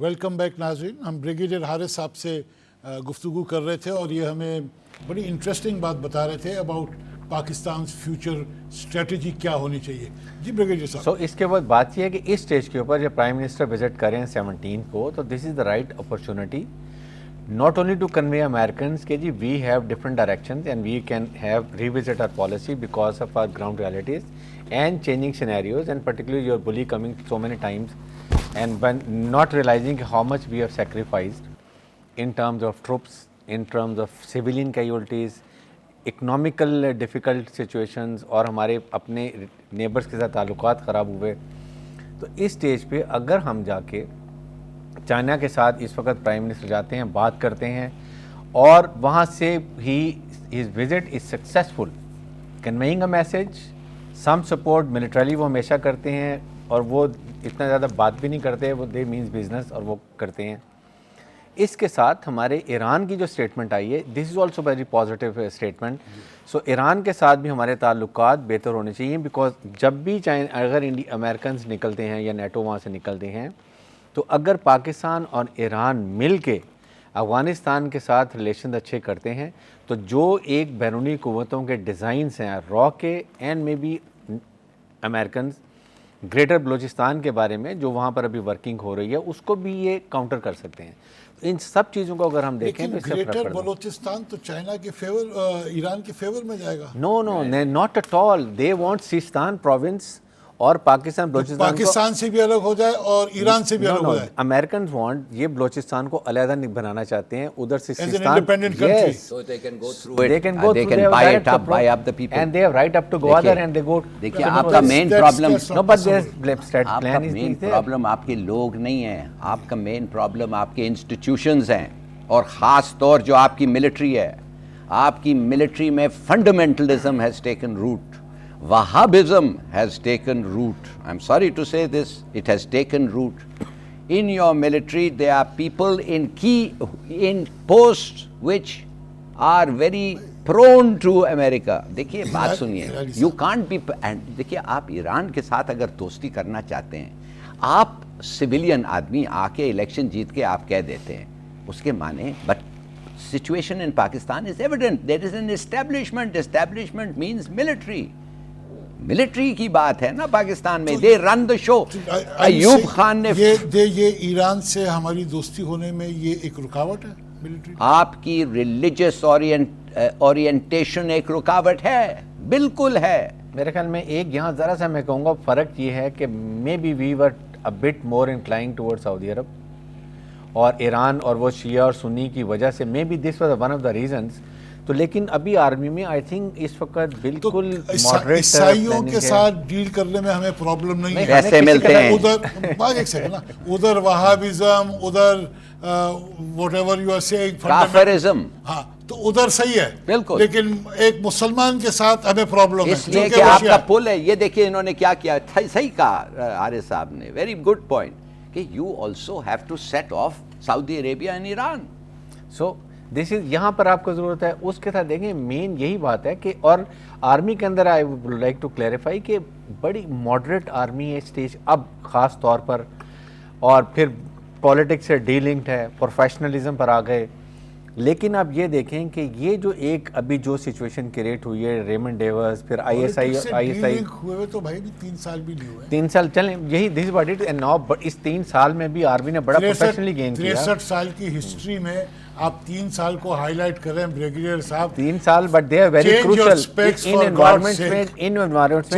Welcome back नाज़रीन। हम brigadier Haris साहब से गुफ्तगू कर रहे थे और ये हमें बड़ी इंटरेस्टिंग बात बता रहे थे अबाउट पाकिस्तान फ्यूचर स्ट्रेटजी क्या होनी चाहिए। जी ब्रिगेडियर साहब। इसके बाद बात यह है कि इस स्टेज के ऊपर जब प्राइम मिनिस्टर विजिट करें 17 को, तो this is the right opportunity not only to convey Americans कि जी we have different directions and we can have revisit our policy because of our ground realities and changing scenarios, and particularly your bully coming so many times and when not realizing how much we have sacrificed in terms of troops, in terms of civilian casualties, economical difficult situations और हमारे अपने neighbors के साथ ताल्लुकात ख़राब हुए। तो इस स्टेज पे अगर हम जाके चाइना के साथ इस वक्त प्राइम मिनिस्टर जाते हैं, बात करते हैं और वहाँ से his visit is successful conveying a message, some support militarily वो हमेशा करते हैं और वो इतना ज़्यादा बात भी नहीं करते, वो दे मीन्स बिजनेस और वो करते हैं। इसके साथ हमारे ईरान की जो स्टेटमेंट आई है, this is also very positive statement. So Iran के साथ भी हमारे ताल्लुकात बेहतर होने चाहिए, बिकॉज जब भी अगर अमेरिकन निकलते हैं या नेटो वहाँ से निकलते हैं, तो अगर पाकिस्तान और ईरान मिल के अफ़गानिस्तान के साथ रिलेशन अच्छे करते हैं, तो जो एक बैरूनी क़ुव्वतों के डिज़ाइंस हैं रॉ के and may be American greater Balochistan के बारे में जो वहाँ पर अभी वर्किंग हो रही है, उसको भी ये काउंटर कर सकते हैं। इन सब चीज़ों को अगर हम देखें तो ग्रेटर बलूचिस्तान तो चाइना के फेवर, ईरान के फेवर में जाएगा। No not at all. They want Sistan province और पाकिस्तान पाकिस्तान से भी अलग हो जाए और ईरान से भी अलग हो जाए। अमेरिकन वांट ये बलूचिस्तान को अलग बनाना चाहते हैं, उधर से independent country. So they can go through it. They can go they through, can buy it up, buy up the people. And they have right up to go other and they go. देखिए आपका main problem, no but there's आपका main problem आपके लोग नहीं है, आपका main problem आपके institutions हैं और ख़ास तौर जो आपकी मिलिट्री है। आपकी मिलिट्री में fundamentalism has taken root, Wahhabism has taken root. I'm sorry to say this, it has taken root. In your military, there are people in posts which are very prone to America. देखिए बात सुनिए, you can't be, and देखिए आप Iran के साथ अगर दोस्ती करना चाहते हैं, आप सिविलियन आदमी आके इलेक्शन जीत के आप कह देते हैं, उसके माने, but situation in Pakistan is evident. There is an establishment. Establishment means military. Military की बात है ना पाकिस्तान में। They run the show. Ayub Khan ने ये ईरान से हमारी दोस्ती होने में ये एक रुकावट है मिलिट्री। आपकी रिलीजियस ओरिएंटेशन एक रुकावट है, बिल्कुल है। मेरे ख्याल में एक यहाँ ज़रा सा मैं कहूँगा फ़र्क ये है कि may be we were a bit more inclined towards Saudi Arab और ईरान और वो शिया और सुन्नी की वजह से may be this was one of the reasons. तो लेकिन अभी आर्मी में आई थिंक इस वक्त बिल्कुल मॉडरेट ईसाइयों के साथ डील करने में हमें प्रॉब्लम नहीं है। वैसे मिलते हैं उधर एक सेकंड ना, उधर वहाबिज्म, उधर व्हाटएवर यू आर सेइंग काफिरिज्म, हाँ तो उधर सही है बिल्कुल, लेकिन एक मुसलमान के साथ हमें प्रॉब्लम है इसलिए कि आपका पुल है। ये देखिए इन्होंने क्या किया, सही कहा हारिस साहब ने, वेरी गुड पॉइंट, कि you also have to set off Saudi Arabia and Iran. So this is यहाँ पर आपको ज़रूरत है। उसके साथ देखें मेन यही बात है कि और आर्मी के अंदर I would like to clarify कि बड़ी मॉडरेट आर्मी है स्टेज अब ख़ास तौर पर, और फिर पॉलिटिक्स से डीलिंक्ड है, प्रोफेशनलिज्म पर आ गए। लेकिन आप ये देखें कि ये जो एक अभी जो सिचुएशन क्रिएट हुई है, रेमंड डेवर्स, फिर आईएसआई हुए तो भाई भी 3 साल भी नहीं हुए। 3 साल चलें, यही this what it and now, but इस 3 साल में भी आर्मी ने बड़ा प्रोफेशनली गेन किया। 63 साल की हिस्ट्री में आप 3 साल को हाईलाइट कर रहे हैं ब्रिगेडियर साहब। 3 साल, but they are very crucial in environments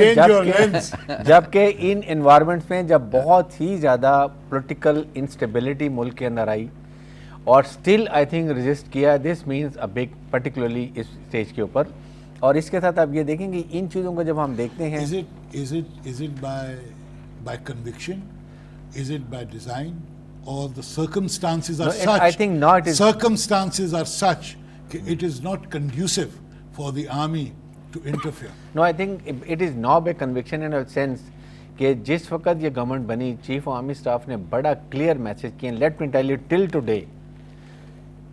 में, जबकि इन एनवायरनमेंट्स में जब बहुत ही ज़्यादा पॉलिटिकल इंस्टेबिलिटी मुल्क के अंदर आई और स्टिल आई थिंक रजिस्ट किया, this means a big, particularly इस स्टेज के ऊपर। और इसके साथ आप ये देखेंगे इन चीज़ों को जब हम देखते हैं, is it by conviction, is it by design, or the circumstances are such? I think not. Circumstances are such that it is not conducive for the army to interfere. No, I think it is now by conviction in a sense कि जिस वक्त ये government बनी, chief army staff ने बड़ा clear message किया। Let me tell you, till today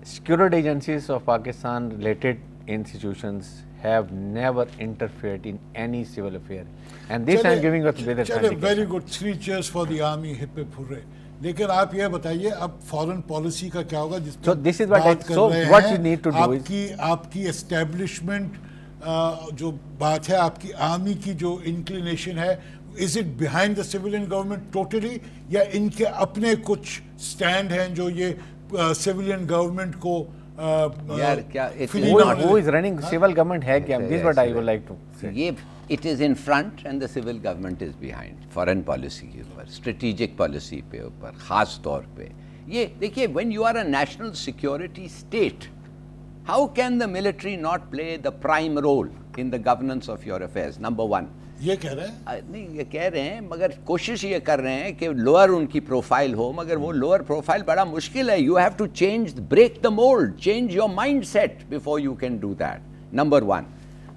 security agencies of Pakistan related institutions have never interfered in any civil affair, and this I am giving up with a very good, 3 cheers for the army, hip hip hooray. لیکن آپ یہ بتائیے اب foreign policy کا کیا ہوگا جس So this is what I- so what you need to do is- آپ کی اسٹیبلشمنٹ جو بات ہے, آپ کی آرمی کی جو انکلینیشن ہے, is it behind the civilian government totally, یا ان کے اپنے کچھ سٹینڈ ہیں جو یہ سویلین گورنمنٹ کو یار کیا who is running civil government ہے کیا, this is what I would like to say. یہ it is in front and the civil government is behind foreign policy کے اوپر, strategic policy پہ اوپر خاص طور پہ. یہ دیکھیے when you are a national security state, how can the military not play the prime role in the governance of your affairs? Number one. یہ کہہ رہے ہیں نہیں یہ کہہ رہے ہیں, مگر کوشش یہ کر رہے ہیں کہ لوور ان کی پروفائل ہو, مگر وہ لوور پروفائل بڑا مشکل ہے. You have to change, break the mould, change your mindset before you can do that. Number one.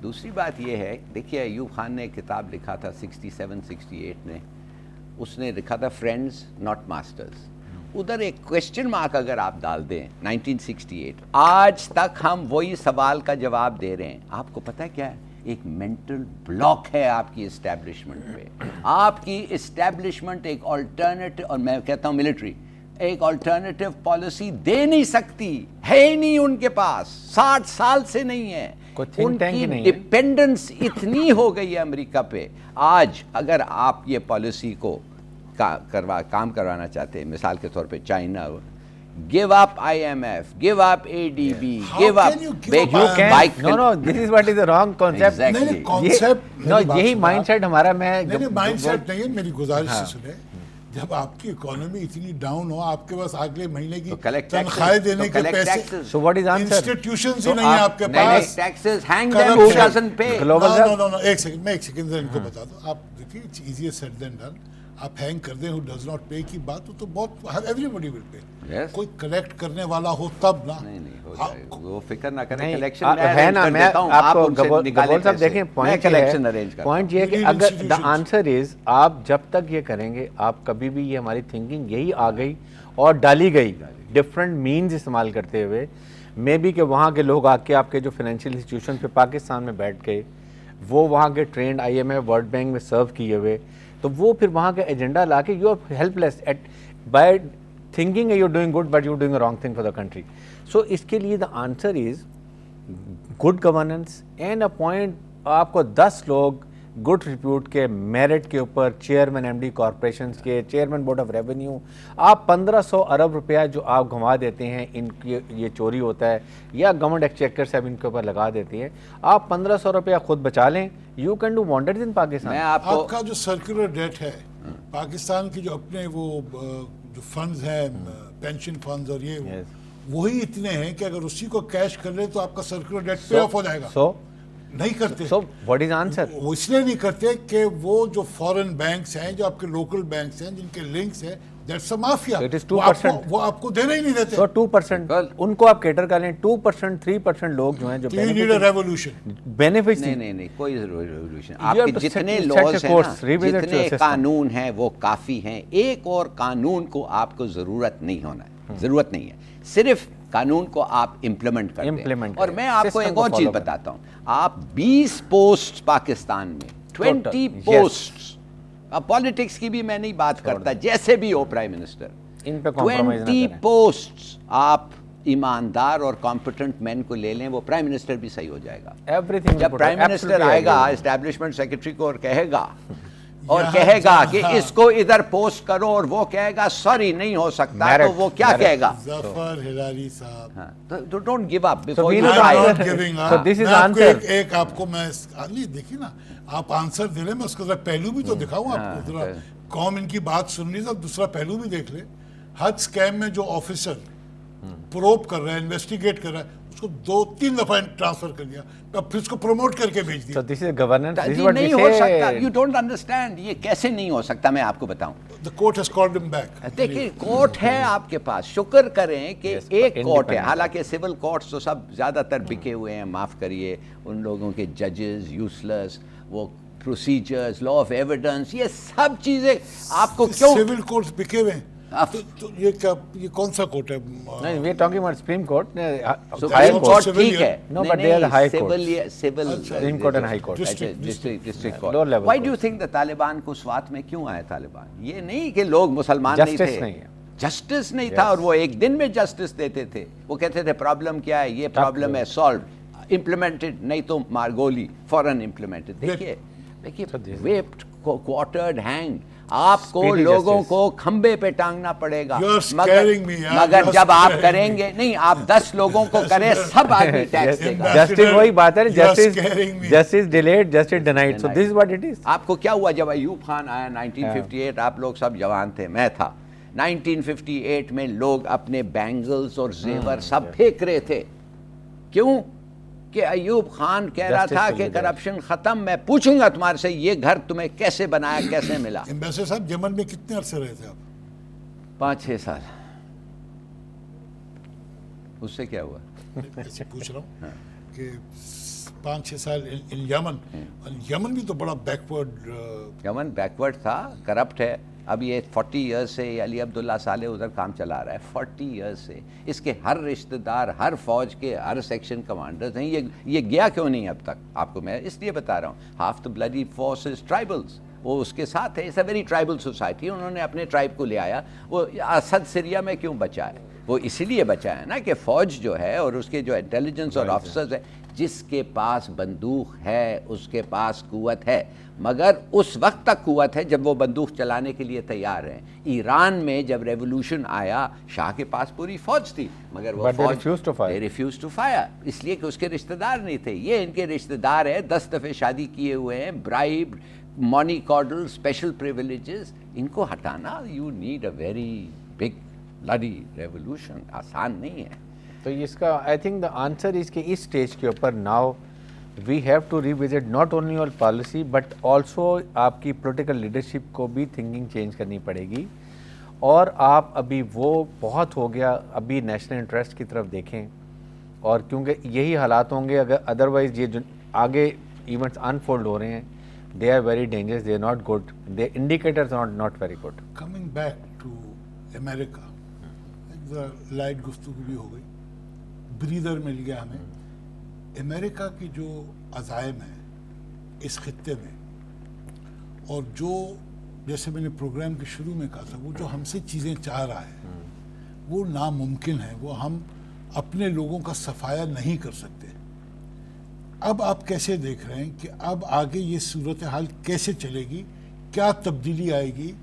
دوسری بات یہ ہے, دیکھیے ایوب خان نے ایک کتاب لکھا تھا 67-68 میں, اس نے لکھا تھا فرینڈز ناٹ ماسٹرز. ادھر ایک کوشچن مارک اگر آپ ڈال دیں 1968, آج تک ہم وہی سوال کا جواب دے رہے ہیں. آپ کو پتہ ہے کیا ہے, ایک مینٹل بلاک ہے آپ کی اسٹیبلشمنٹ پہ. آپ کی اسٹیبلشمنٹ ایک آلٹرنیٹو, اور میں کہتا ہوں ملٹری ایک آلٹرنیٹو پالیسی دے نہیں سکتی, ہے ہی نہیں ان کے پاس, 60 سال سے نہیں ہے. ان کی ڈپینڈنس اتنی ہو گئی ہے امریکہ پہ. آج اگر آپ یہ پالیسی کو کام کروانا چاہتے ہیں, مثال کے طور پہ China, give up IMF, give up ADB, give up. No, this is what is the wrong concept. Exactly. No, یہی مائنڈ سیٹ ہمارا. میں مائنڈ سیٹ نہیں ہے, میری گزارش سے سنیں. جب آپ کی اکانومی اتنی ڈاؤن ہو, آپ کے پاس اگلے مہینے کی تنخواہیں دینے کے پیسے, so what is answer? Institutions ہی نہیں ہیں آپ کے پاس. Taxes hang them, who doesn't pay? No, ایک سیکنڈ, میں ایک سیکنڈ ان کو بتا دوں. آپ دیکھیے it's easier said than done. آپ ہینگ کر دیں who does not pay کی بات ہو تو بہت ایوری ول پے. کوئی کلیکٹ کرنے والا ہو تب نا. نہیں ہو جائے, وہ فکر نہ کریں. کلیکشن ہے نا, میں آپ کو گبول صاحب دیکھیں پوائنٹ یہ ہے کہ اگر دا آنسر از, آپ جب تک یہ کریں گے, آپ کبھی بھی, یہ ہماری تھنکنگ یہی آ گئی اور ڈالی گئی ڈفرینٹ مینز استعمال کرتے ہوئے, مے بی کہ وہاں کے لوگ آ کے آپ کے جو فائنینشیل انسٹیٹیوشن پہ پاکستان میں بیٹھ گئے, وہ وہاں کے ٹرینڈ IMF ورلڈ بینک میں سرو کیے ہوئے, تو وہ پھر وہاں کا ایجنڈا لا کے you are helpless at by thinking you're doing good but you're doing a wrong thing for the country. So اس کے لیے the answer is good governance and appoint آپ کو 10 لوگ good repute کے merit کے اوپر, چیئرمین MD کارپوریشنز کے, chairman board of revenue. آپ 1500 ارب روپیہ جو آپ گھما دیتے ہیں, ان کی یہ چوری ہوتا ہے یا گورنمنٹ ایکسچیکر سے ان کے اوپر لگا دیتی ہے, آپ 1500 روپیہ خود بچا لیں. You can do wonders in Pakistan. آپ کا جو سرکولر ڈیٹ ہے پاکستان کی, جو اپنے وہ جو فنڈز ہیں, پینشن فنڈز اور یہ, وہی اتنے ہیں کہ اگر اسی کو کیش کر لیں تو آپ کا سرکولر ڈیٹ پے آف ہو جائے گا. سو نہیں کرتے. So what is answer? وہ اس لیے نہیں کرتے کہ وہ جو فورن بینکس ہیں, جو آپ کے لوکل بینکس ہیں, جن کے لنکس ہیں, that's a mafia. It is 2%. وہ آپ کو دینے ہی نہیں دیتے. So 2%, ان کو آپ کیٹر کر لیں. 2%, 3% لوگ جو ہیں جو you need a revolution. benefits. نہیں کوئی ریولیوشن. آپ کے جتنے لاز ہیں, جتنے قانون ہیں, وہ کافی ہیں. ایک اور قانون کو آپ کو ضرورت نہیں ہونا ہے, ضرورت نہیں ہے, صرف قانون کو آپ امپلیمنٹ کرتے ہیں. اور میں آپ کو ایک اور چیز بتاتا ہوں, آپ 20 پوسٹ پاکستان میں, 20 پوسٹ, پالیٹکس کی بھی میں نہیں بات کرتا, جیسے بھی ہو پرائم منسٹر, 20 پوسٹ آپ ایماندار اور کمپیٹنٹ مین کو لے لیں, وہ پرائم منسٹر بھی صحیح ہو جائے گا. جب پرائم منسٹر آئے گا اسٹیبلشمنٹ سیکرٹری کو اور کہے گا کہ اس کو ادھر پوسٹ کرو, اور وہ کہے گا سوری نہیں ہو سکتا, تو وہ کیا کہے گا؟ ظفر ہلاری صاحب, don't give up before you try. ایک آپ کو میں دیکھیے نا, آپ آنسر دے لیں, میں اس کا ذرا پہلو بھی تو دکھاؤں آپ کو. ذرا قوم ان کی بات سن رہی, دوسرا پہلو بھی دیکھ لیں. حج اسکیم میں جو آفیسر پروب کر رہا ہے, انویسٹیگیٹ کر رہا ہے, اس کو 2-3 دفعہ ٹرانسفر کر دیا, پھر اس کو پروموٹ کر کے بھیج دیا. نہیں ہو سکتا. یو ڈونٹ انڈرسٹینڈ, یہ کیسے نہیں ہو سکتا, میں آپ کو بتاؤں. The court has called him back. دیکھیے کورٹ ہے آپ کے پاس, شکر کریں کہ ایک کورٹ ہے. حالانکہ سول کورٹس تو سب زیادہ تر بکے ہوئے ہیں, معاف کریے, ان لوگوں کے ججز یوزلیس, وہ پروسیجرز, لا آف ایویڈنس, یہ سب چیزیں آپ کو کیوں. سول کورٹس بکے ہوئے ہیں, तो ये क्या, ये कौन सा कोर्ट है? नहीं, we are talking about Supreme Court, higher supreme court. Court Civil ठीक है. No, but they are the high courts. Civil Supreme Court and High Court. District Lower court. level why do you courts. Think the Taliban को स्वात में क्यों आए तालिबान? ये नहीं कि लोग मुसलमान नहीं Justice थे, नहीं है. जस्टिस नहीं था, और वो एक दिन में जस्टिस देते थे. वो कहते थे प्रॉब्लम क्या है, ये प्रॉब्लम है, सॉल्व, इम्प्लीमेंटेड, नहीं तो मार गोली, फौरन इम्प्लीमेंटेड. देखिए वेप्ड, क्वार्टर्ड, हैंग, आपको Speedy लोगों justice. को खंबे पे टांगना पड़ेगा. You are scaring me, yaar. मगर You are जब आप scaring करेंगे नहीं, आप 10 लोगों को करें, सब आदमी टैक्स देगा. Justice वही बात है, You are justice scaring me. justice delayed, justice denied. So this is what it is. आपको क्या हुआ जब अयूब खान आया 1958? आप लोग सब जवान थे, मैं था. 1958 में लोग अपने बैंगल्स और जेवर सब फेंक रहे थे. क्यों? कि अयूब खान कह रहा Justice था will कि be there. करप्शन खत्म, मैं पूछूंगा तुम्हारे से ये घर तुम्हें कैसे बनाया, कैसे मिला. एम्बेसडर साहब, यमन में कितने अरसे रहे थे आप? 5-6 साल. उससे क्या हुआ? ऐसे पूछ रहा हूँ कि 5-6 साल इन यमन, और यमन भी तो बड़ा बैकवर्ड. यमन बैकवर्ड था, करप्ट है. अब ये 40 ईयर्स से अली अब्दुल्ला साले उधर काम चला रहा है. 40 ईयर्स से इसके हर रिश्तेदार, हर फौज के हर सेक्शन कमांडर्स हैं. ये गया क्यों नहीं अब तक? आपको मैं इसलिए बता रहा हूँ. Half the bloody force is tribals, वो उसके साथ है. It's a very tribal society. उन्होंने अपने ट्राइब को ले आया. वो असद सीरिया में क्यों बचा है? वो इसीलिए बचा है ना कि फौज जो है और उसके जो इंटेलिजेंस और ऑफिसर्स है, जिसके पास बंदूक है उसके पास कुव्वत है, मगर उस वक्त तक कुव्वत है जब वो बंदूक चलाने के लिए तैयार हैं. ईरान में जब रेवोल्यूशन आया, शाह के पास पूरी फौज थी, मगर वो But they फौज refused to fire. they refused to fire, इसलिए कि उसके रिश्तेदार नहीं थे. ये इनके रिश्तेदार हैं, 10 दफ़े शादी किए हुए हैं, bribe, money cartel, special privileges. इनको हटाना, you need a very big bloody revolution. आसान नहीं है. तो इसका I think the answer is कि इस स्टेज के ऊपर now we have to revisit not only all policy but also आपकी पॉलिटिकल लीडरशिप को भी थिंकिंग चेंज करनी पड़ेगी. और आप अभी वो बहुत हो गया, अभी नेशनल इंटरेस्ट की तरफ देखें. और क्योंकि यही हालात होंगे अगर अदरवाइज ये जो आगे इवेंट्स अनफोल्ड हो रहे हैं, they are very dangerous, they are not good, the indicators are not very good. Coming back to America, light गुफ्तगू भी हो गई, ब्रीदर मिल गया हमें. अमेरिका की जो अज़ाइम है इस खित्ते में, और जो जैसे मैंने प्रोग्राम के शुरू में कहा था, वो जो हमसे चीज़ें चाह रहा है वो नामुमकिन है. वो हम अपने लोगों का सफाया नहीं कर सकते. अब आप कैसे देख रहे हैं कि अब आगे ये सूरत हाल कैसे चलेगी, क्या तब्दीली आएगी,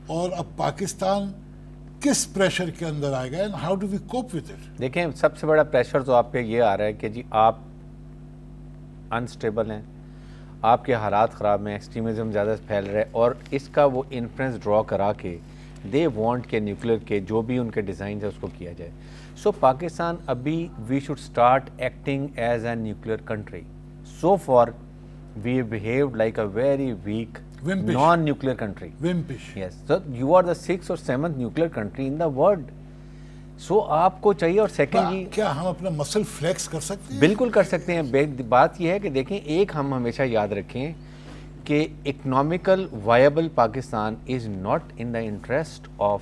और अब पाकिस्तान किस प्रेशर के अंदर आएगा, and how do we cope with it? देखें, सबसे बड़ा प्रेशर तो आप पे ये आ रहा है कि जी आप अनस्टेबल हैं, आपके हालात ख़राब हैं, एक्सट्रीमिज़म ज़्यादा फैल रहा है, और इसका वो इन्फ्लुएंस ड्रॉ करा के दे वांट के न्यूक्लियर के जो भी उनके डिज़ाइन है उसको किया जाए. सो पाकिस्तान अभी we should start acting as a nuclear country. So far we behaved like a very weak Wimpish. non-nuclear country. Wimpish. Yes. So you are the 6th or 7th nuclear country in the world. So आपको चाहिए. और second जी, क्या हम अपना muscle flex कर सकते हैं? बिल्कुल कर सकते हैं. बात यह है कि देखें, एक हम हमेशा याद रखें कि economical viable Pakistan is not in the interest of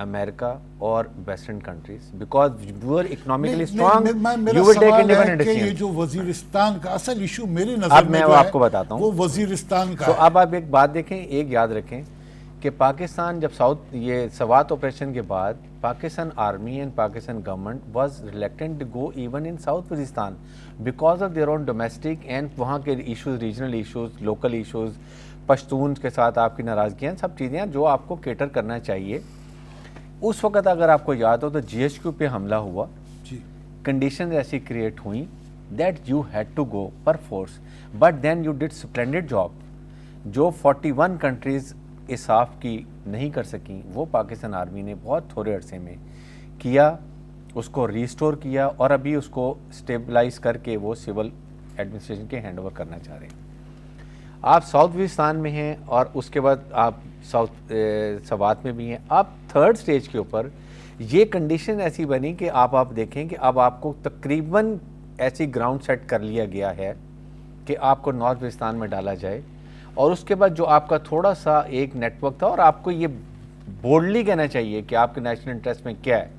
America और western countries, because you are economically strong, you will take independent ये डिसीजन. जो वजीरिस्तान का असल इशू मेरे अब नजर में मैं जो है, आपको बताता हूँ. वो वजीरिस्तान का तो है. अब आप एक बात देखें, एक याद रखें कि पाकिस्तान जब साउथ ये सवात ऑपरेशन के बाद Pakistan army and Pakistan government was reluctant to go even in south Waziristan because of their own domestic and वहाँ के issues, regional issues, local issues, Pashtun के साथ आपकी नाराज़गियाँ, सब चीज़ें जो आपको केटर करना चाहिए. उस वक्त अगर आपको याद हो तो GHQ पे हमला हुआ, जी, कंडीशन ऐसी क्रिएट हुई that you had to go पर force, but then you did splendid job. जो 41 कंट्रीज़ इसाफ की नहीं कर सकी, वो पाकिस्तान आर्मी ने बहुत थोड़े अरसे में किया, उसको रिस्टोर किया, और अभी उसको स्टेबलाइज करके वो सिविल एडमिनिस्ट्रेशन के हैंड ओवर करना चाह रहे हैं. आप साउथ वजीरिस्तान में हैं और उसके बाद आप साउथ सवात में भी हैं. आप थर्ड स्टेज के ऊपर ये कंडीशन ऐसी बनी कि आप देखें कि अब आपको तकरीबन ऐसी ग्राउंड सेट कर लिया गया है कि आपको नॉर्थ वजीरिस्तान में डाला जाए, और उसके बाद जो आपका थोड़ा सा एक नेटवर्क था, और आपको ये boldly कहना चाहिए कि आपके national interest में क्या है.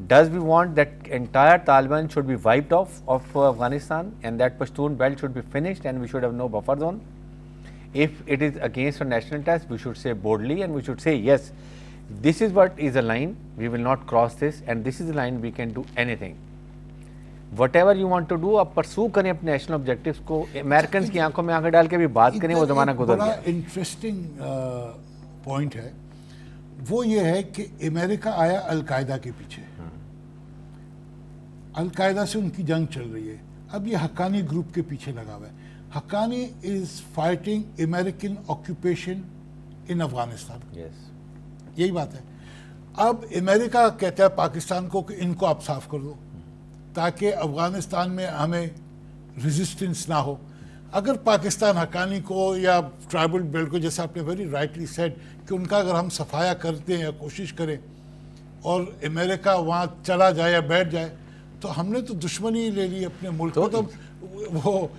Does we want that entire Taliban should be wiped off of Afghanistan and that Pashtun belt should be finished and we should have no buffer zone? If it is against our national interest, we should say boldly and we should say yes, this is what is a line, we will not cross this and this is the line we can do anything. Whatever you want to do, आप pursue करें अपने national objectives को. American की आंखों में आंखें डाल के भी बात करें, वो ज़माना गुजर गया. बड़ा इंटरेस्टिंग पॉइंट है, वो ये है कि अमेरिका आया अलकायदा के पीछे, अलकायदा से उनकी जंग चल रही है. अब ये हक्कानी ग्रुप के पीछे लगा हुआ है. Haqqani is fighting American occupation in Afghanistan. यही बात है. अब अमेरिका कहता है पाकिस्तान को कि इनको आप साफ कर दो ताकि अफगानिस्तान में हमें रेजिस्टेंस ना हो. अगर पाकिस्तान हक्कानी को या ट्राइबल बेल्ट को, जैसे आपने वेरी राइटली सेड, कि उनका अगर हम सफाया करते हैं या कोशिश करें और अमेरिका वहाँ चला जाए या बैठ जाए, तो हमने तो दुश्मनी ले ली अपने मुल्क को. तो वो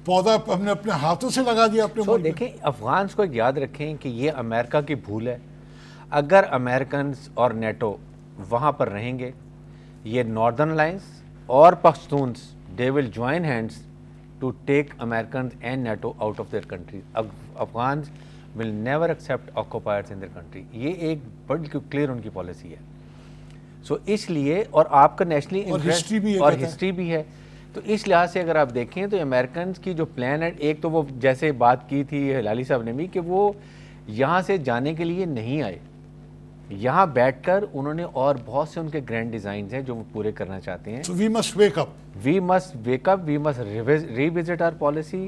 पौधा हमने अपने हाथों से लगा दिया अपने मुल्क. देखें, अफगान्स को याद रखें कि ये अमेरिका की भूल है. अगर अमेरिकन और नेटो वहाँ पर रहेंगे, ये नॉर्दर्न अलायंस और Pakhtuns, they will join hands to take American and NATO out of their country. Afghans will never accept occupiers in their country. ये एक बड़ी क्लियर उनकी पॉलिसी है. सो इसलिए, और आपका नेशनली इंटरेस्ट और हिस्ट्री भी है, तो इस लिहाज से अगर आप देखें तो अमेरिकन की जो प्लान है, एक तो वो जैसे बात की थी हिलाली साहब ने भी कि वो यहाँ से जाने के लिए नहीं आए, यहाँ बैठकर उन्होंने और बहुत से उनके ग्रैंड डिजाइन हैं जो वो पूरे करना चाहते हैं. So we must wake up. We must wake up. We must revisit our policy,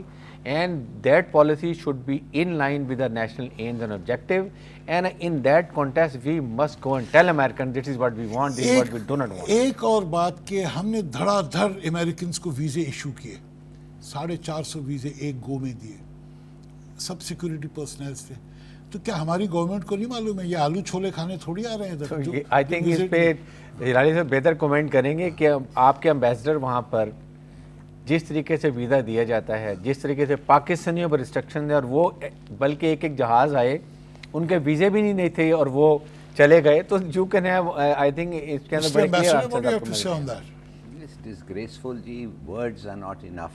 and that policy should be in line with our national aims and objective. And in that context, we must go and tell Americans this is what we want, this is what we do not want. एक और बात कि हमने धड़ाधड़ American को वीजे issue किए, 450 वीजे एक गो में दिए, सब सिक्योरिटी पर्सनल्स थे. तो क्या हमारी गवर्नमेंट को नहीं मालूम है ये आलू छोले खाने थोड़ी आ रहे हैं? आई थिंक इस पे हिलाली से बेहतर कमेंट करेंगे कि आपके एम्बेसडर वहाँ पर जिस तरीके से वीज़ा दिया जाता है, जिस तरीके से पाकिस्तानियों पर रिस्ट्रिक्शन है, और वो बल्कि एक एक जहाज़ आए उनके वीज़े भी नहीं थे और वो चले गए. तो you can have, I think इसके अंदर बड़े क्लियर आंसर. डिसग्रेसफुल जी, वर्ड्स आर नॉट इनफ.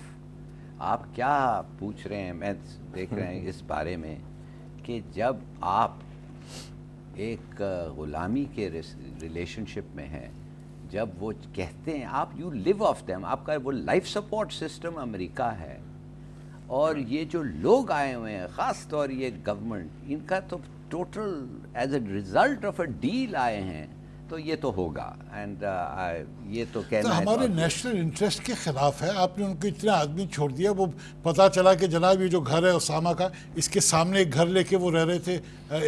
आप क्या पूछ रहे हैं, मैं देख रहे हैं इस बारे में कि जब आप एक ग़ुलामी के रिलेशनशिप में हैं, जब वो कहते हैं आप यू लिव ऑफ देम, आपका वो लाइफ सपोर्ट सिस्टम अमेरिका है, और ये जो लोग आए हुए हैं, ख़ास तौर ये गवर्नमेंट, इनका तो total as a result of a deal आए हैं, तो ये तो होगा. एंड ये तो कहना तो हमारे नेशनल इंटरेस्ट के खिलाफ है. आपने उनको इतना आदमी छोड़ दिया. वो पता चला कि जनाब ये जो घर है उसामा का, इसके सामने एक घर लेके वो रह रहे थे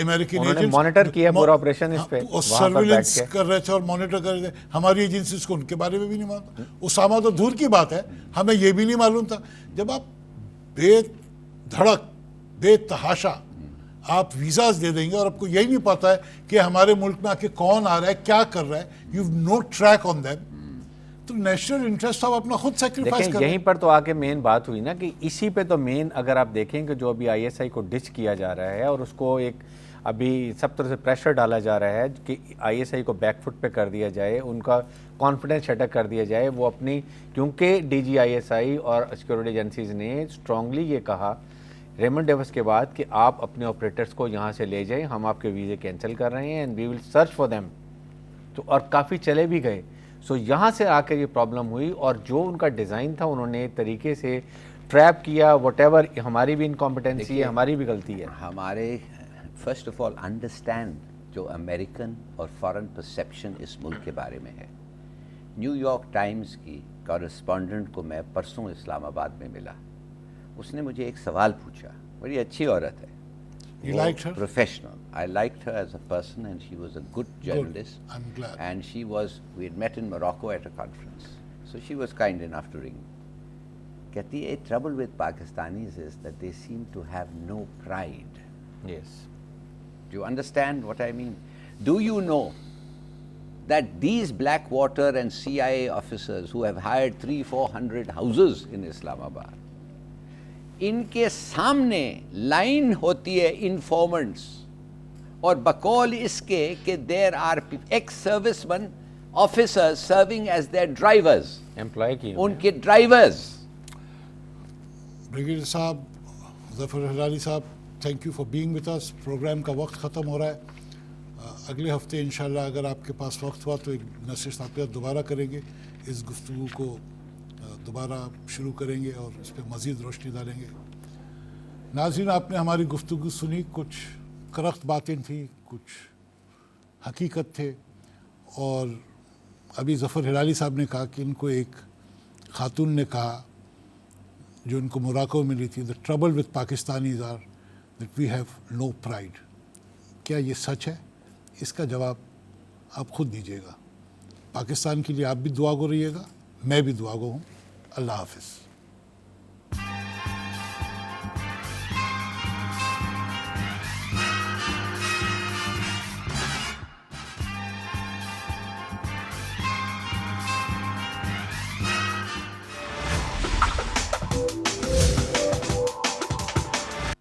अमेरिकन एजेंट्स, मॉनिटर किया पूरा ऑपरेशन, इस पे सर्विलेंस कर रहे थे और मॉनिटर कर रहे थे. हमारी एजेंसीज को उनके बारे में भी नहीं मालूम. उसामा तो दूर की बात है, हमें ये भी नहीं मालूम था. जब आप बेधड़क बेतहाशा आप वीज़ाज दे देंगे और आपको यही नहीं पता है कि हमारे मुल्क में आके कौन आ रहा है, क्या कर रहा है, you know track on them, तो नेशनल इंटरेस्ट आप अपना खुद सेक्रीफाइस कर. यहीं पर तो आके मेन बात हुई ना कि इसी पे तो मेन, अगर आप देखें कि जो अभी आईएसआई को डिच किया जा रहा है और उसको एक अभी सब तरह से प्रेशर डाला जा रहा है कि आईएसआई को बैकफुट पे कर दिया जाए, उनका कॉन्फिडेंस शटक कर दिया जाए. वो अपनी, क्योंकि डीजीआईएसआई और सिक्योरिटी एजेंसीज ने स्ट्रांगली ये कहा रेमंड डेविस के बाद कि आप अपने ऑपरेटर्स को यहाँ से ले जाएं, हम आपके वीज़े कैंसिल कर रहे हैं and we will search for them. तो और काफ़ी चले भी गए. सो यहाँ से आकर ये प्रॉब्लम हुई, और जो उनका डिज़ाइन था उन्होंने एक तरीके से ट्रैप किया. व्हाटएवर, हमारी भी इनकॉम्पिटेंसी है, हमारी भी गलती है. हमारे फर्स्ट ऑफ ऑल अंडरस्टैंड जो अमेरिकन और फॉरेन परसेप्शन इस मुल्क के बारे में है. न्यूयॉर्क टाइम्स की कॉरेस्पॉन्डेंट को मैं परसों इस्लामाबाद में मिला. उसने मुझे एक सवाल पूछा. बड़ी अच्छी औरत है, professional. I liked her as a person and she was a good journalist. And she was, we had met in Morocco at a conference, so she was kind enough to ring. कहती है trouble with Pakistanis is that they seem to have no pride. Yes, do you understand what I mean? Do you know that these Blackwater and CIA officers who have hired 300-400 houses in Islamabad, इनके सामने line होती है informants اور بقول اس کے کہ they are ex servicemen officers serving as their drivers, employee کی ان کے ڈرائیورز. بریگیڈیئر صاحب، ظفر ہلالی صاحب، thank you for being with us. Programme کا وقت ختم ہو رہا ہے. اگلے ہفتے انشاءاللہ اگر آپ کے پاس وقت ہوا تو ایک نشست آپ کے ساتھ دوبارہ کریں گے. اس گفتگو کو دوبارہ شروع کریں گے اور اس پہ مزید روشنی ڈالیں گے. ناظرین، آپ نے ہماری گفتگو سنی. کچھ کرخت باتیں تھیں، کچھ حقیقت تھے. اور ابھی ظفر ہلالی صاحب نے کہا کہ ان کو ایک خاتون نے کہا جو ان کو موراکو میں ملی تھی، the trouble with Pakistanis are that we have no pride. کیا یہ سچ ہے؟ اس کا جواب آپ خود دیجیے گا. پاکستان کے لیے آپ بھی دعا گو رہیے گا، میں بھی دعا گو ہوں. اللہ حافظ.